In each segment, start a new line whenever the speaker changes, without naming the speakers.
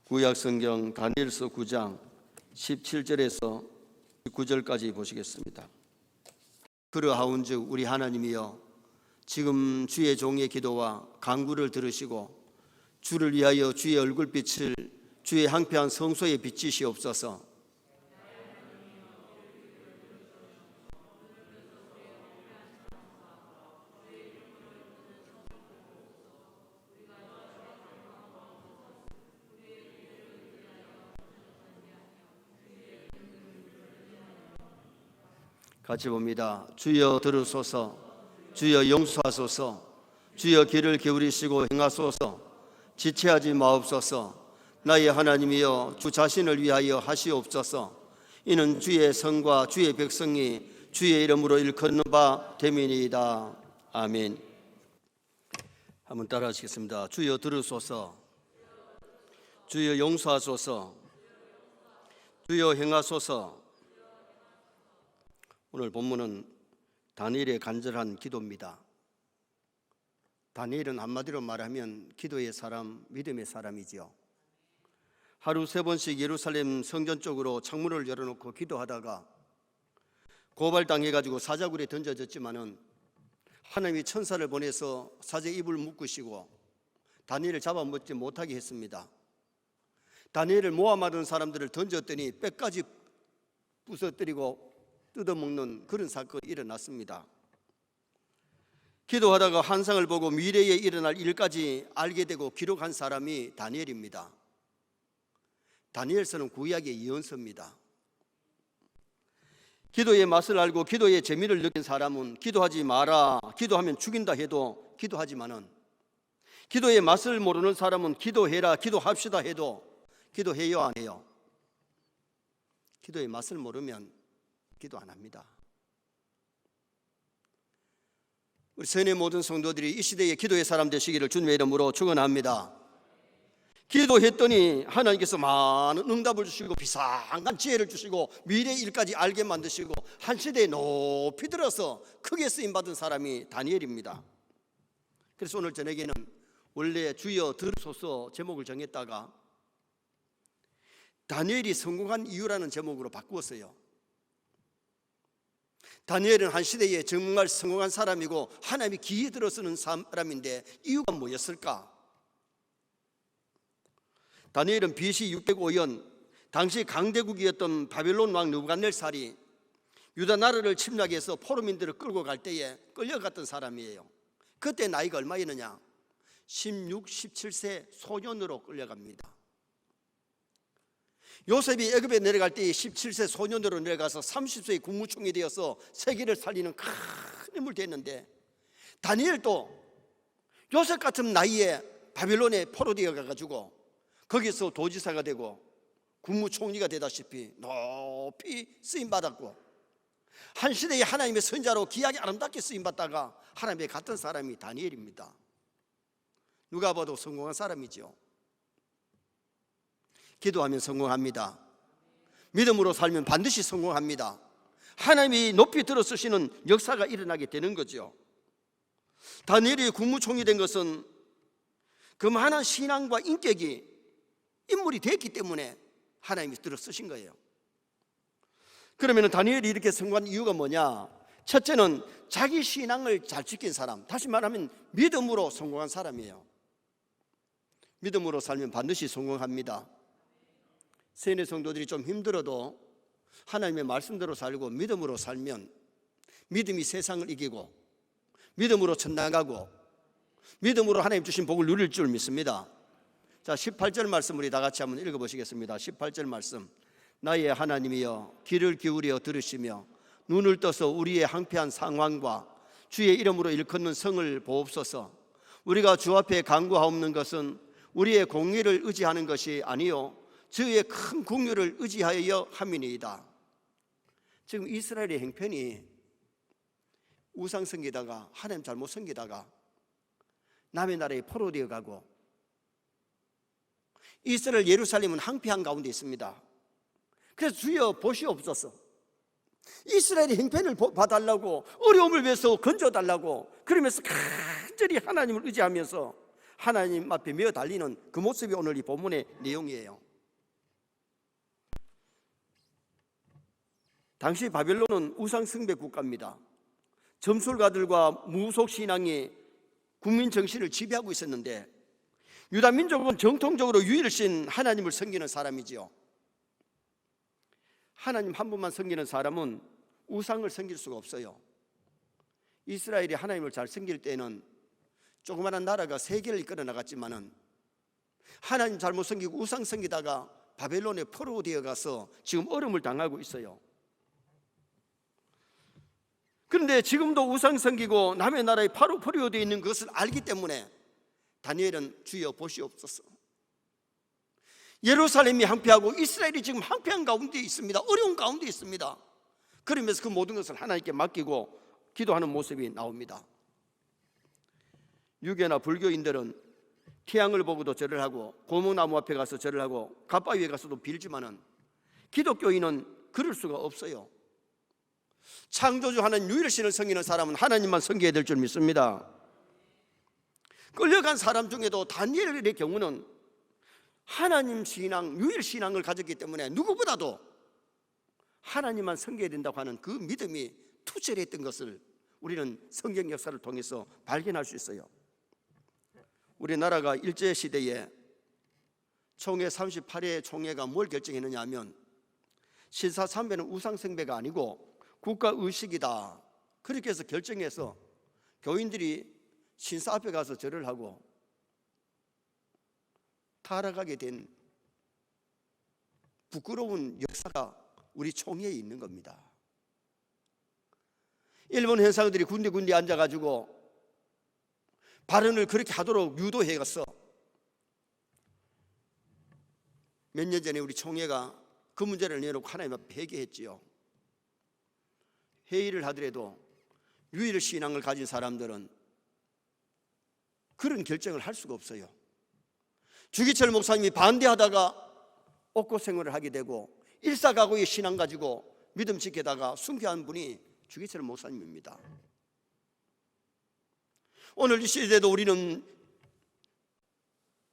구약성경 다니엘서 9장 17절에서 19절까지 보시겠습니다. 그러하온즉 우리 하나님이여 지금 주의 종의 기도와 간구를 들으시고 주를 위하여 주의 얼굴빛을 주의 황폐한 성소에 비치시옵소서. 같이 봅니다. 주여 들으소서. 주여 용서하소서. 주여 귀를 기울이시고 행하소서. 지체하지 마옵소서. 나의 하나님이여 주 자신을 위하여 하시옵소서. 이는 주의 성과 주의 백성이 주의 이름으로 일컫는 바 됨이니이다. 아멘. 한번 따라 하시겠습니다. 주여 들으소서. 주여 용서하소서. 주여 행하소서. 오늘 본문은 다니엘의 간절한 기도입니다. 다니엘은 한마디로 말하면 기도의 사람, 믿음의 사람이지요. 하루 3번씩 예루살렘 성전 쪽으로 창문을 열어놓고 기도하다가 고발당해가지고 사자굴에 던져졌지만은 하나님이 천사를 보내서 사자 입을 묶으시고 다니엘을 잡아먹지 못하게 했습니다. 다니엘을 모함하던 사람들을 던졌더니 뼈까지 부서뜨리고 뜯어먹는 그런 사건이 일어났습니다. 기도하다가 환상을 보고 미래에 일어날 일까지 알게 되고 기록한 사람이 다니엘입니다. 다니엘서는 구약의 예언서입니다. 기도의 맛을 알고 기도의 재미를 느낀 사람은 기도하지 마라, 기도하면 죽인다 해도 기도하지만은, 기도의 맛을 모르는 사람은 기도해라, 기도합시다 해도 기도해요 안 해요? 기도의 맛을 모르면 기도 안 합니다. 우리 선의 모든 성도들이 이 시대에 기도의 사람 되시기를 주님의 이름으로 축원합니다. 기도했더니 하나님께서 많은 응답을 주시고 비상한 지혜를 주시고 미래의 일까지 알게 만드시고 한 시대에 높이 들어서 크게 쓰임받은 사람이 다니엘입니다. 그래서 오늘 저녁에는 원래 주여 들으소서 제목을 정했다가 다니엘이 성공한 이유라는 제목으로 바꾸었어요. 다니엘은 한 시대에 정말 성공한 사람이고 하나님이 기에 들어 쓰는 사람인데 이유가 뭐였을까? 다니엘은 BC 605년 당시 강대국이었던 바벨론 왕 느부갓네살이 유다 나라를 침략해서 포로민들을 끌고 갈 때에 끌려갔던 사람이에요. 그때 나이가 얼마였느냐? 16, 17세 소년으로 끌려갑니다. 요셉이 애굽에 내려갈 때 17세 소년으로 내려가서 30세의 국무총리 되어서 세계를 살리는 큰 인물이 됐는데, 다니엘도 요셉 같은 나이에 바벨론에 포로되어 가가지고 거기서 도지사가 되고 국무총리가 되다시피 높이 쓰임받았고 한 시대에 하나님의 선자로 귀하게 아름답게 쓰임받다가 하나님의 같은 사람이 다니엘입니다. 누가 봐도 성공한 사람이죠. 기도하면 성공합니다. 믿음으로 살면 반드시 성공합니다. 하나님이 높이 들어 쓰시는 역사가 일어나게 되는 거죠. 다니엘이 국무총리 된 것은 그만한 신앙과 인격이 인물이 됐기 때문에 하나님이 들어 쓰신 거예요. 그러면 다니엘이 이렇게 성공한 이유가 뭐냐? 첫째는 자기 신앙을 잘 지킨 사람, 다시 말하면 믿음으로 성공한 사람이에요. 믿음으로 살면 반드시 성공합니다. 세뇌 성도들이 좀 힘들어도 하나님의 말씀대로 살고 믿음으로 살면 믿음이 세상을 이기고 믿음으로 천당 가고 믿음으로 하나님 주신 복을 누릴 줄 믿습니다. 자, 18절 말씀 우리 다 같이 한번 읽어보시겠습니다. 18절 말씀. 나의 하나님이여 귀를 기울여 들으시며 눈을 떠서 우리의 황폐한 상황과 주의 이름으로 일컫는 성을 보옵소서. 우리가 주 앞에 간구하옵는 것은 우리의 공의를 의지하는 것이 아니요 주의 큰 국률을 의지하여 함이니이다. 지금 이스라엘의 형편이 우상 섬기다가 하나님 잘못 섬기다가 남의 나라에 포로되어 가고 이스라엘 예루살렘은 황폐한 가운데 있습니다. 그래서 주여 보시옵소서. 이스라엘의 형편을 봐달라고, 어려움을 위해서 건져달라고 그러면서 간절히 하나님을 의지하면서 하나님 앞에 메어 달리는 그 모습이 오늘 이 본문의 내용이에요. 당시 바벨론은 우상 숭배 국가입니다. 점술가들과 무속 신앙이 국민 정신을 지배하고 있었는데, 유다 민족은 정통적으로 유일신 하나님을 섬기는 사람이지요. 하나님 한 분만 섬기는 사람은 우상을 섬길 수가 없어요. 이스라엘이 하나님을 잘 섬길 때는 조그마한 나라가 세계를 이끌어 나갔지만은, 하나님 잘못 섬기고 우상 섬기다가 바벨론에 포로되어 가서 지금 어려움을 당하고 있어요. 그런데 지금도 우상 섬기고 남의 나라에 포로되어 있는 것을 알기 때문에 다니엘은 주여 보시옵소서, 예루살렘이 황폐하고 이스라엘이 지금 황폐한 가운데 있습니다. 어려운 가운데 있습니다. 그러면서 그 모든 것을 하나님께 맡기고 기도하는 모습이 나옵니다. 유교나 불교인들은 태양을 보고도 절을 하고 고목나무 앞에 가서 절을 하고 갓바위에 가서도 빌지만은, 기독교인은 그럴 수가 없어요. 창조주 하나님 유일신을 섬기는 사람은 하나님만 섬겨야 될 줄 믿습니다. 끌려간 사람 중에도 다니엘의 경우는 하나님 신앙, 유일신앙을 가졌기 때문에 누구보다도 하나님만 섬겨야 된다고 하는 그 믿음이 투철했던 것을 우리는 성경 역사를 통해서 발견할 수 있어요. 우리나라가 일제시대에 총회 38회 총회가 뭘 결정했느냐 하면, 신사참배는 우상숭배가 아니고 국가의식이다, 그렇게 해서 결정해서 교인들이 신사 앞에 가서 절을 하고 타락하게 된 부끄러운 역사가 우리 총회에 있는 겁니다. 일본 현상들이 군데군데 앉아가지고 발언을 그렇게 하도록 유도해갔어. 몇 년 전에 우리 총회가 그 문제를 내놓고 하나님 앞에 회개했지요. 회의를 하더라도 유일신앙을 가진 사람들은 그런 결정을 할 수가 없어요. 주기철 목사님이 반대하다가 옥고생활을 하게 되고, 일사각오의 신앙 가지고 믿음 지키다가 순교한 분이 주기철 목사님입니다. 오늘 이 시대에도 우리는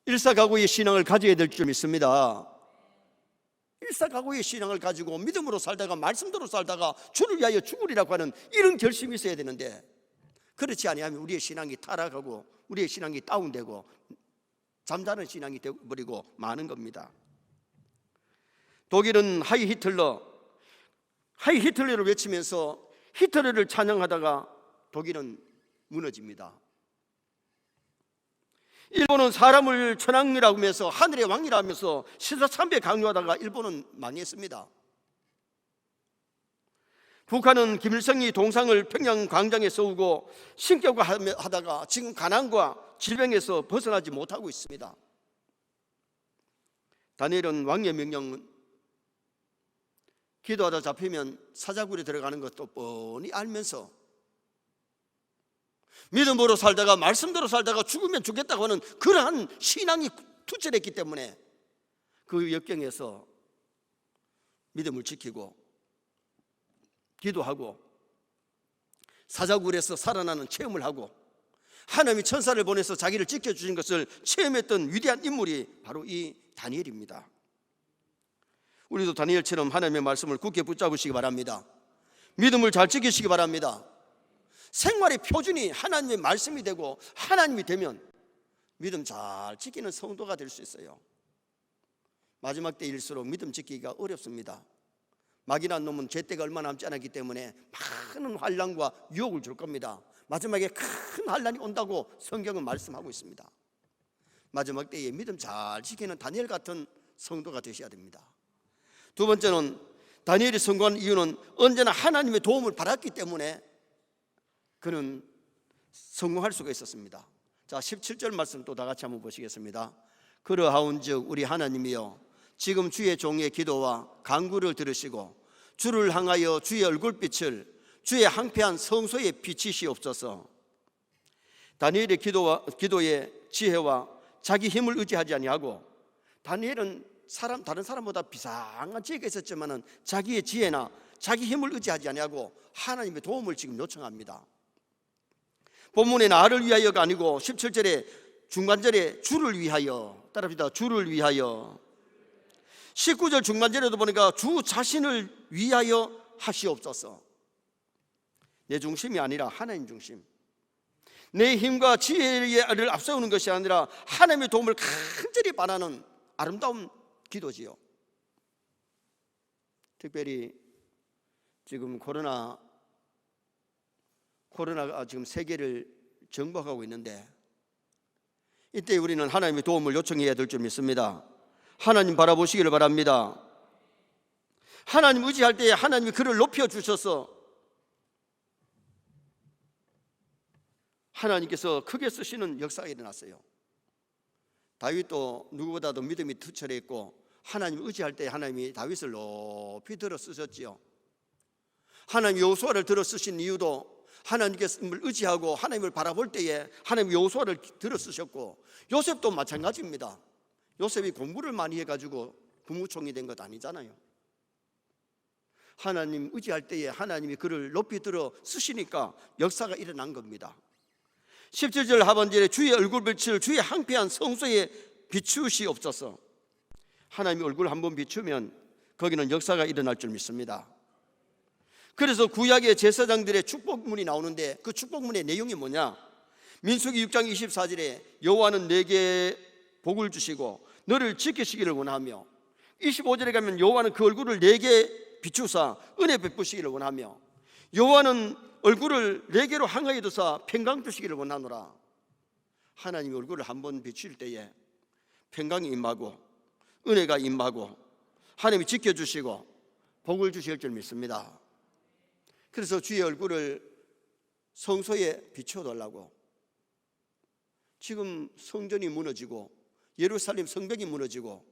일사각오의 신앙을 가져야 될 줄 믿습니다. 일사각오의 신앙을 가지고 믿음으로 살다가 말씀대로 살다가 주를 위하여 죽으리라고 하는 이런 결심이 있어야 되는데, 그렇지 아니하면 우리의 신앙이 타락하고 우리의 신앙이 다운되고 잠자는 신앙이 되어버리고 마는 겁니다. 독일은 하이 히틀러를 외치면서 히틀러를 찬양하다가 독일은 무너집니다. 일본은 사람을 천왕이라고 하면서 하늘의 왕이라 하면서 신사참배 강요하다가 일본은 많이 했습니다. 북한은 김일성이 동상을 평양 광장에 세우고 신격화하다가 지금 가난과 질병에서 벗어나지 못하고 있습니다. 다니엘은 왕의 명령은 기도하다 잡히면 사자굴에 들어가는 것도 뻔히 알면서 믿음으로 살다가 말씀대로 살다가 죽으면 죽겠다고 하는 그러한 신앙이 투철했기 때문에 그 역경에서 믿음을 지키고 기도하고 사자굴에서 살아나는 체험을 하고 하나님이 천사를 보내서 자기를 지켜주신 것을 체험했던 위대한 인물이 바로 이 다니엘입니다. 우리도 다니엘처럼 하나님의 말씀을 굳게 붙잡으시기 바랍니다. 믿음을 잘 지키시기 바랍니다. 생활의 표준이 하나님의 말씀이 되고 하나님이 되면 믿음 잘 지키는 성도가 될 수 있어요. 마지막 때일수록 믿음 지키기가 어렵습니다. 막이라는 놈은 제때가 얼마 남지 않았기 때문에 많은 환난과 유혹을 줄 겁니다. 마지막에 큰 환난이 온다고 성경은 말씀하고 있습니다. 마지막 때에 믿음 잘 지키는 다니엘 같은 성도가 되셔야 됩니다. 두 번째는 다니엘이 성공한 이유는 언제나 하나님의 도움을 받았기 때문에 그는 성공할 수가 있었습니다. 자, 17절 말씀 또 다 같이 한번 보시겠습니다. 그러하온즉 우리 하나님이여 지금 주의 종의 기도와 간구를 들으시고 주를 향하여 주의 얼굴빛을 주의 황폐한 성소에 비치시옵소서. 다니엘의 기도의 지혜와 자기 힘을 의지하지 아니하고, 다니엘은 다른 사람보다 비상한 지혜가 있었지만은 자기의 지혜나 자기 힘을 의지하지 아니하고 하나님의 도움을 지금 요청합니다. 본문에 나를 위하여가 아니고 17절에 중간절에 주를 위하여, 따라합니다. 주를 위하여. 19절 중간절에도 보니까 주 자신을 위하여 하시옵소서. 내 중심이 아니라 하나님 중심, 내 힘과 지혜를 앞세우는 것이 아니라 하나님의 도움을 간절히 바라는 아름다운 기도지요. 특별히 지금 코로나가 지금 세계를 정복하고 있는데, 이때 우리는 하나님의 도움을 요청해야 될 줄 믿습니다. 하나님 바라보시기를 바랍니다. 하나님 의지할 때에 하나님이 그를 높여주셔서 하나님께서 크게 쓰시는 역사가 일어났어요. 다윗도 누구보다도 믿음이 투철했고, 하나님 의지할 때 하나님이 다윗을 높이 들어 쓰셨지요. 하나님 여호수아를 들어 쓰신 이유도 하나님께서를 의지하고 하나님을 바라볼 때에 하나님 여호수아를 들어 쓰셨고, 요셉도 마찬가지입니다. 요셉이 공부를 많이 해가지고 국무총리 된 것 아니잖아요. 하나님 의지할 때에 하나님이 그를 높이 들어 쓰시니까 역사가 일어난 겁니다. 17절 하반절에 주의 얼굴빛을 주의 항폐한 성소에 비추시옵소서. 하나님의 얼굴 한번 비추면 거기는 역사가 일어날 줄 믿습니다. 그래서 구약의 제사장들의 축복문이 나오는데, 그 축복문의 내용이 뭐냐? 민수기 6장 24절에 여호와는 내게 복을 주시고 너를 지키시기를 원하며, 25절에 가면 여호와는 그 얼굴을 내게 비추사 은혜 베푸시기를 원하며, 여호와는 얼굴을 내게로 향하여 두사 평강 주시기를 원하노라. 하나님의 얼굴을 한번 비출 때에 평강이 임하고 은혜가 임하고 하나님이 지켜주시고 복을 주실 줄 믿습니다. 그래서 주의 얼굴을 성소에 비춰달라고. 지금 성전이 무너지고 예루살렘 성벽이 무너지고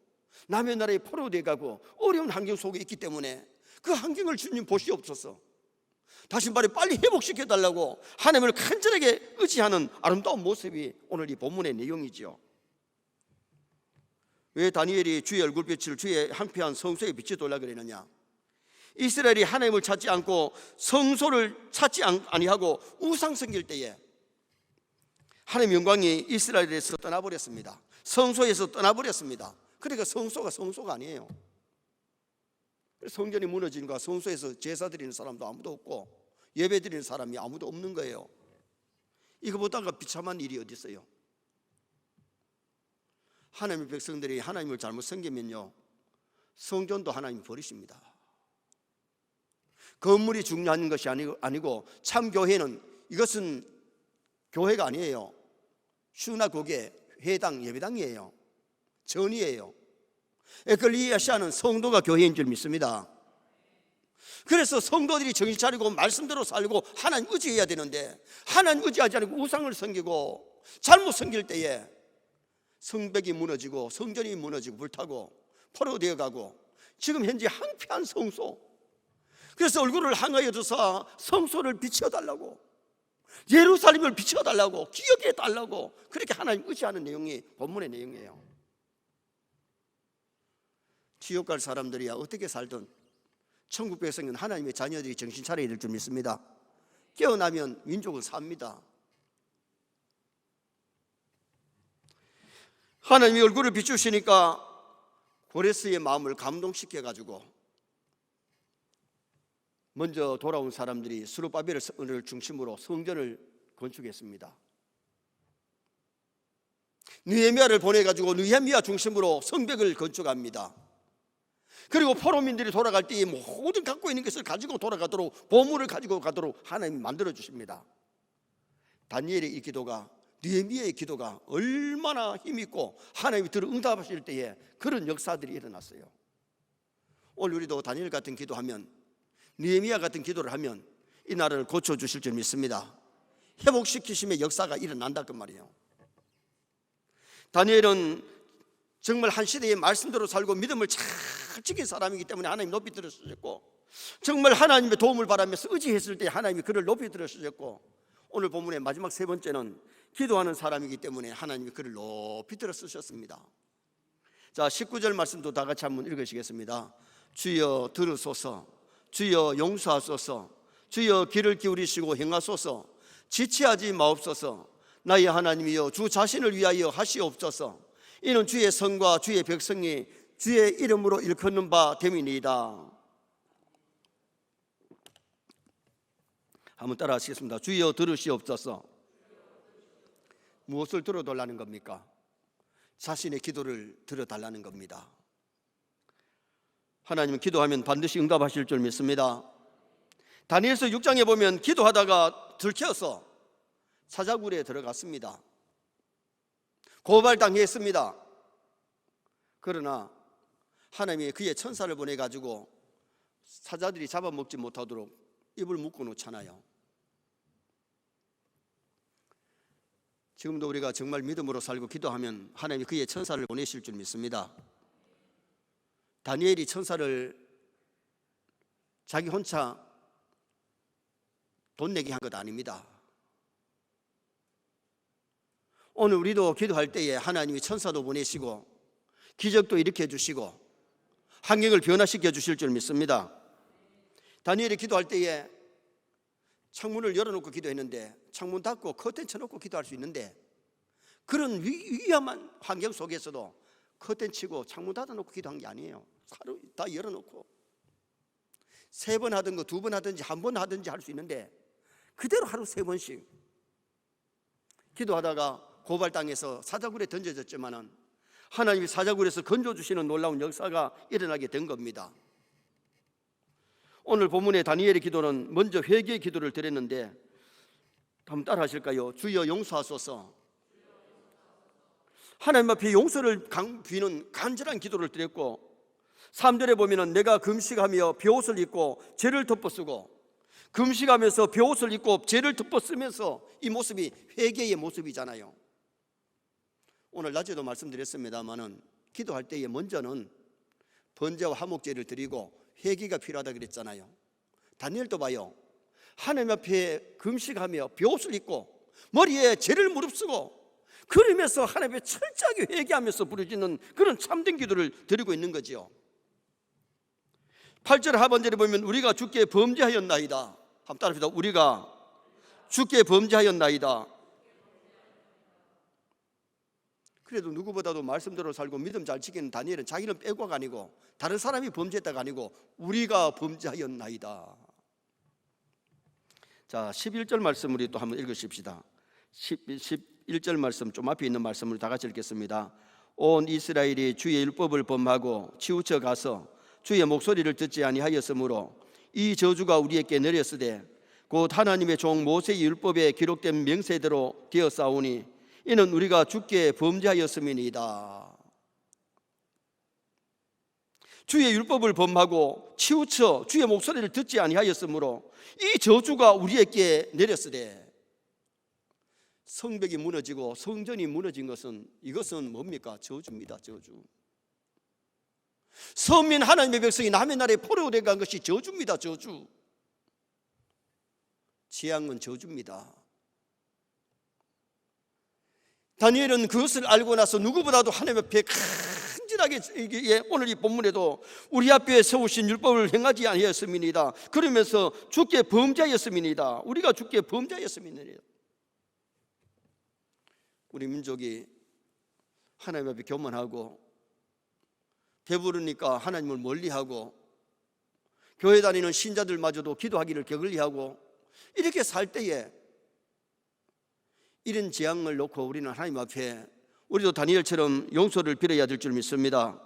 남의 나라에 포로되어 가고 어려운 환경 속에 있기 때문에 그 환경을 주님 보시옵소서. 다시 말해 빨리 회복시켜달라고 하나님을 간절하게 의지하는 아름다운 모습이 오늘 이 본문의 내용이지요. 왜 다니엘이 주의 얼굴빛을 주의 항폐한 성소에 비춰달라고 그러느냐? 이스라엘이 하나님을 찾지 않고 성소를 찾지 아니하고 우상 섬길 때에 하나님의 영광이 이스라엘에서 떠나버렸습니다. 성소에서 떠나버렸습니다. 그러니까 성소가 아니에요. 성전이 무너진 거야. 성소에서 제사 드리는 사람도 아무도 없고 예배 드리는 사람이 아무도 없는 거예요. 이거보다가 비참한 일이 어디 있어요? 하나님의 백성들이 하나님을 잘못 섬기면요, 성전도 하나님이 버리십니다. 건물이 중요한 것이 아니고 참 교회는, 이것은 교회가 아니에요. 슈나고게, 회당, 예배당이에요. 전이에요. 에클리아시아는 성도가 교회인 줄 믿습니다. 그래서 성도들이 정신 차리고 말씀대로 살고 하나님 의지해야 되는데, 하나님 의지하지 않고 우상을 섬기고 잘못 섬길 때에 성벽이 무너지고 성전이 무너지고 불타고 포로되어 가고, 지금 현재 항폐한 성소, 그래서 얼굴을 향하여 두사 성소를 비춰달라고, 예루살렘을 비춰달라고, 기억해달라고, 그렇게 하나님 의지하는 내용이 본문의 내용이에요. 지옥 갈 사람들이야 어떻게 살든 천국 백성은 하나님의 자녀들이 정신 차려야 될 줄 믿습니다. 깨어나면 민족은 삽니다. 하나님이 얼굴을 비추시니까 고레스의 마음을 감동시켜가지고 먼저 돌아온 사람들이 스룹바벨을 중심으로 성전을 건축했습니다. 느헤미야를 보내가지고 느헤미야 중심으로 성벽을 건축합니다. 그리고 포로민들이 돌아갈 때에 모든 갖고 있는 것을 가지고 돌아가도록, 보물을 가지고 가도록 하나님이 만들어 주십니다. 다니엘의 이 기도가, 느헤미야의 기도가 얼마나 힘있고 하나님이 들어 응답하실 때에 그런 역사들이 일어났어요. 오늘 우리도 다니엘 같은 기도하면, 느헤미야 같은 기도를 하면 이 나라를 고쳐주실 줄 믿습니다. 회복시키심의 역사가 일어난다 그 말이에요. 다니엘은 정말 한 시대의 말씀대로 살고 믿음을 잘 지킨 사람이기 때문에 하나님 높이 들어주셨고, 정말 하나님의 도움을 바라면서 의지했을 때 하나님이 그를 높이 들어주셨고, 오늘 본문의 마지막 세 번째는 기도하는 사람이기 때문에 하나님이 그를 높이 들어주셨습니다. 자, 19절 말씀도 다 같이 한번 읽으시겠습니다. 주여 들으소서, 주여 용서하소서, 주여 귀를 기울이시고 행하소서, 지체하지 마옵소서. 나의 하나님이여 주 자신을 위하여 하시옵소서. 이는 주의 성과 주의 백성이 주의 이름으로 일컫는 바 됨이니이다. 한번 따라 하시겠습니다. 주여 들으시옵소서. 무엇을 들어달라는 겁니까? 자신의 기도를 들어달라는 겁니다. 하나님은 기도하면 반드시 응답하실 줄 믿습니다. 다니엘서 6장에 보면 기도하다가 들켜서 사자굴에 들어갔습니다. 고발당했습니다. 그러나 하나님이 그의 천사를 보내가지고 사자들이 잡아먹지 못하도록 입을 묶어 놓잖아요. 지금도 우리가 정말 믿음으로 살고 기도하면 하나님이 그의 천사를 보내실 줄 믿습니다. 다니엘이 천사를 자기 혼자 돈 내기 한 것 아닙니다. 오늘 우리도 기도할 때에 하나님이 천사도 보내시고 기적도 일으켜 주시고 환경을 변화시켜 주실 줄 믿습니다. 다니엘이 기도할 때에 창문을 열어놓고 기도했는데 창문 닫고 커튼 쳐놓고 기도할 수 있는데 그런 위험한 환경 속에서도 커튼 치고 창문 닫아놓고 기도한 게 아니에요. 하루 다 열어놓고 3번 하든 거 2번 하든지 1번 하든지 할 수 있는데 그대로 하루 3번씩 기도하다가 고발당해서 사자굴에 던져졌지만은 하나님이 사자굴에서 건져주시는 놀라운 역사가 일어나게 된 겁니다. 오늘 본문의 다니엘의 기도는 먼저 회개의 기도를 드렸는데 한번 따라 하실까요? 주여 용서하소서. 하나님 앞에 용서를 비는 간절한 기도를 드렸고 3절에 보면은 내가 금식하며 벼옷을 입고 죄를 덮어쓰고 금식하면서 벼옷을 입고 죄를 덮어쓰면서 이 모습이 회개의 모습이잖아요. 오늘 낮에도 말씀드렸습니다마는 기도할 때에 먼저는 번제와 화목제를 드리고 회개가 필요하다 그랬잖아요. 다니엘도 봐요. 하나님 앞에 금식하며 벼옷을 입고 머리에 죄를 무릅쓰고 그러면서 하나님 앞에 철저하게 회개하면서 부르짖는 그런 참된 기도를 드리고 있는 거지요. 8절 하반절에 보면 우리가 주께 범죄하였나이다. 한번 따라합시다. 우리가 주께 범죄하였나이다. 그래도 누구보다도 말씀대로 살고 믿음 잘 지키는 다니엘은 자기는 빼고가 아니고 다른 사람이 범죄했다가 아니고 우리가 범죄하였나이다. 자, 11절 말씀 우리 또 한번 읽으십시다. 11절 말씀 좀 앞에 있는 말씀을 다 같이 읽겠습니다. 온 이스라엘이 주의 율법을 범하고 치우쳐 가서 주의 목소리를 듣지 아니하였으므로 이 저주가 우리에게 내렸으되 곧 하나님의 종 모세의 율법에 기록된 명세대로 되었사오니 이는 우리가 주께 범죄하였음이니이다. 주의 율법을 범하고 치우쳐 주의 목소리를 듣지 아니하였으므로 이 저주가 우리에게 내렸으되 성벽이 무너지고 성전이 무너진 것은 이것은 뭡니까? 저주입니다. 저주. 선민 하나님의 백성이 남의 나라에 포로되어 간 것이 저주입니다. 저주. 재앙은 저주입니다. 다니엘은 그것을 알고 나서 누구보다도 하나님 앞에 간절하게 오늘 이 본문에도 우리 앞에 세우신 율법을 행하지 아니하였음이니이다. 그러면서 주께 범죄하였음이니이다. 우리가 주께 범죄하였음이니이다. 우리 민족이 하나님 앞에 교만하고 배부르니까 하나님을 멀리하고 교회 다니는 신자들마저도 기도하기를 게을리하고 이렇게 살 때에 이런 재앙을 놓고 우리는 하나님 앞에 우리도 다니엘처럼 용서를 빌어야 될 줄 믿습니다.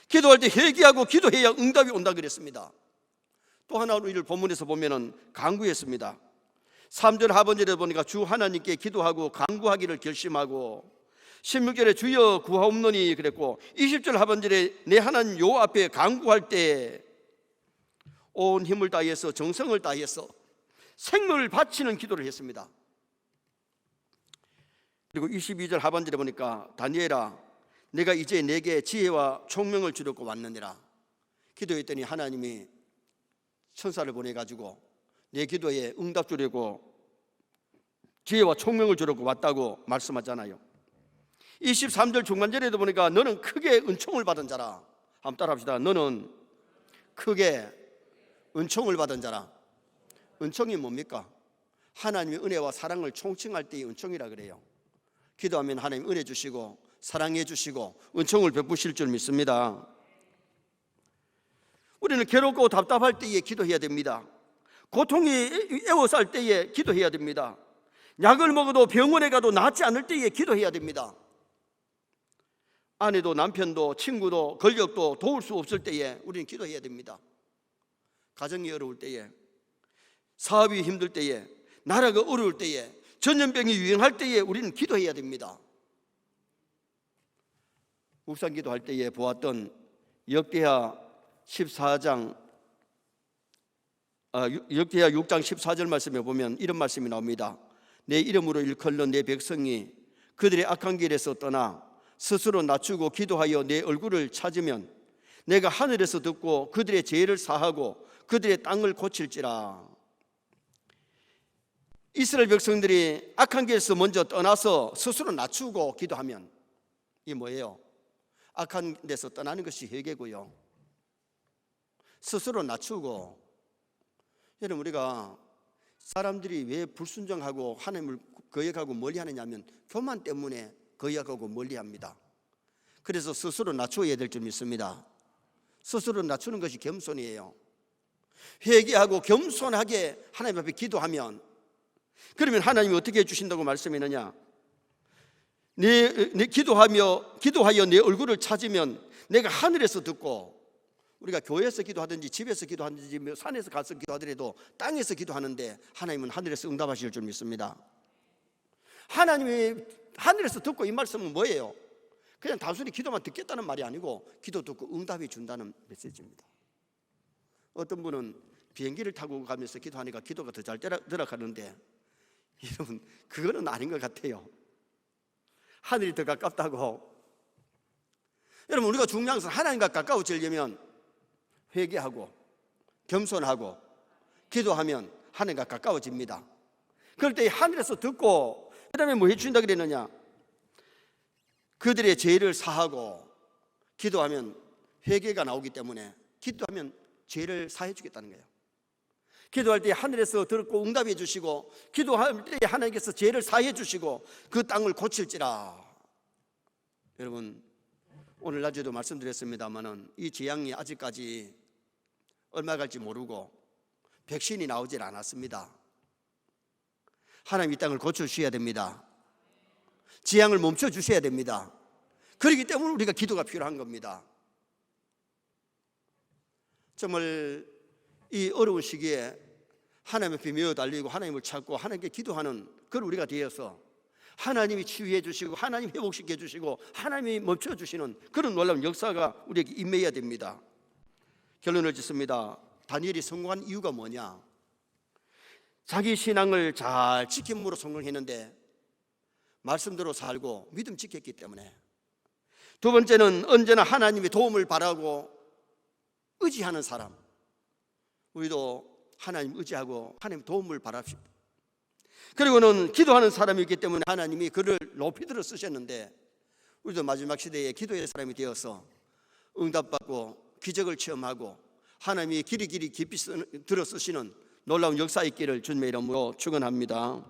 기도할 때 회개하고 기도해야 응답이 온다 그랬습니다. 또 하나 우리를 본문에서 보면은 간구했습니다. 3절 하반절에 보니까 주 하나님께 기도하고 간구하기를 결심하고 16절에 주여 구하옵노니 그랬고 20절 하반절에 내 하나님 요 앞에 간구할 때 온 힘을 다해서 정성을 다해서 생명을 바치는 기도를 했습니다. 그리고 22절 하반절에 보니까 다니엘아 내가 이제 내게 지혜와 총명을 주려고 왔느니라. 기도했더니 하나님이 천사를 보내가지고 내 기도에 응답 주려고 지혜와 총명을 주려고 왔다고 말씀하잖아요. 23절 중간절에도 보니까 너는 크게 은총을 받은 자라. 한번 따라합시다. 너는 크게 은총을 받은 자라. 은총이 뭡니까? 하나님의 은혜와 사랑을 총칭할 때의 은총이라 그래요. 기도하면 하나님 은혜 주시고 사랑해 주시고 은총을 베푸실 줄 믿습니다. 우리는 괴롭고 답답할 때에 기도해야 됩니다. 고통이 애워쌀 때에 기도해야 됩니다. 약을 먹어도 병원에 가도 낫지 않을 때에 기도해야 됩니다. 아내도 남편도 친구도 권력도 도울 수 없을 때에 우리는 기도해야 됩니다. 가정이 어려울 때에, 사업이 힘들 때에, 나라가 어려울 때에, 전염병이 유행할 때에 우리는 기도해야 됩니다. 묵상 기도할 때에 보았던 역대하 6장 14절 말씀에 보면 이런 말씀이 나옵니다. 내 이름으로 일컬는 내 백성이 그들의 악한 길에서 떠나 스스로 낮추고 기도하여 내 얼굴을 찾으면 내가 하늘에서 듣고 그들의 죄를 사하고 그들의 땅을 고칠지라. 이스라엘 백성들이 악한 길에서 먼저 떠나서 스스로 낮추고 기도하면, 이게 뭐예요? 악한 데서 떠나는 것이 회개고요, 스스로 낮추고. 여러분, 우리가 사람들이 왜 불순종하고 하나님을 거역하고 멀리하느냐 하면 교만 때문에 거역하고 멀리합니다. 그래서 스스로 낮춰야 될 줄 믿습니다. 스스로 낮추는 것이 겸손이에요. 회개하고 겸손하게 하나님 앞에 기도하면, 그러면 하나님이 어떻게 해주신다고 말씀했느냐? 내 기도하여 내 얼굴을 찾으면 내가 하늘에서 듣고, 우리가 교회에서 기도하든지 집에서 기도하든지 산에서 가서 기도하더라도 땅에서 기도하는데 하나님은 하늘에서 응답하실 줄 믿습니다. 하나님이 하늘에서 듣고, 이 말씀은 뭐예요? 그냥 단순히 기도만 듣겠다는 말이 아니고 기도 듣고 응답해 준다는 메시지입니다. 어떤 분은 비행기를 타고 가면서 기도하니까 기도가 더 잘 들어가는데, 여러분, 그거는 아닌 것 같아요. 하늘이 더 가깝다고. 여러분, 우리가 중요한 것은 하나님과 가까워지려면 회개하고 겸손하고 기도하면 하나님과 가까워집니다. 그럴 때 하늘에서 듣고, 그 다음에 뭐 해주신다 그랬느냐? 그들의 죄를 사하고 기도하면 회개가 나오기 때문에 기도하면 죄를 사해 주겠다는 거예요. 기도할 때 하늘에서 듣고 응답해 주시고, 기도할 때 하나님께서 죄를 사해 주시고 그 땅을 고칠지라. 여러분, 오늘 낮에도 말씀드렸습니다마는 이 재앙이 아직까지 얼마 갈지 모르고 백신이 나오질 않았습니다. 하나님 이 땅을 고쳐주셔야 됩니다. 재앙을 멈춰주셔야 됩니다. 그렇기 때문에 우리가 기도가 필요한 겁니다. 정말 이 어려운 시기에 하나님 앞에 메어 달리고 하나님을 찾고 하나님께 기도하는 그런 우리가 되어서 하나님이 치유해 주시고 하나님이 회복시켜 주시고 하나님이 멈춰 주시는 그런 놀라운 역사가 우리에게 임해야 됩니다. 결론을 짓습니다. 다니엘이 성공한 이유가 뭐냐? 자기 신앙을 잘 지킴으로 성공했는데 말씀대로 살고 믿음 지켰기 때문에. 두 번째는 언제나 하나님의 도움을 바라고 의지하는 사람. 우리도 하나님 의지하고 하나님 도움을 바랍시다. 그리고는 기도하는 사람이기 때문에 하나님이 그를 높이 들어 쓰셨는데, 우리도 마지막 시대에 기도의 사람이 되어서 응답받고 기적을 체험하고 하나님이 길이 깊이 들어 쓰시는 놀라운 역사 있기를 주님의 이름으로 축원합니다.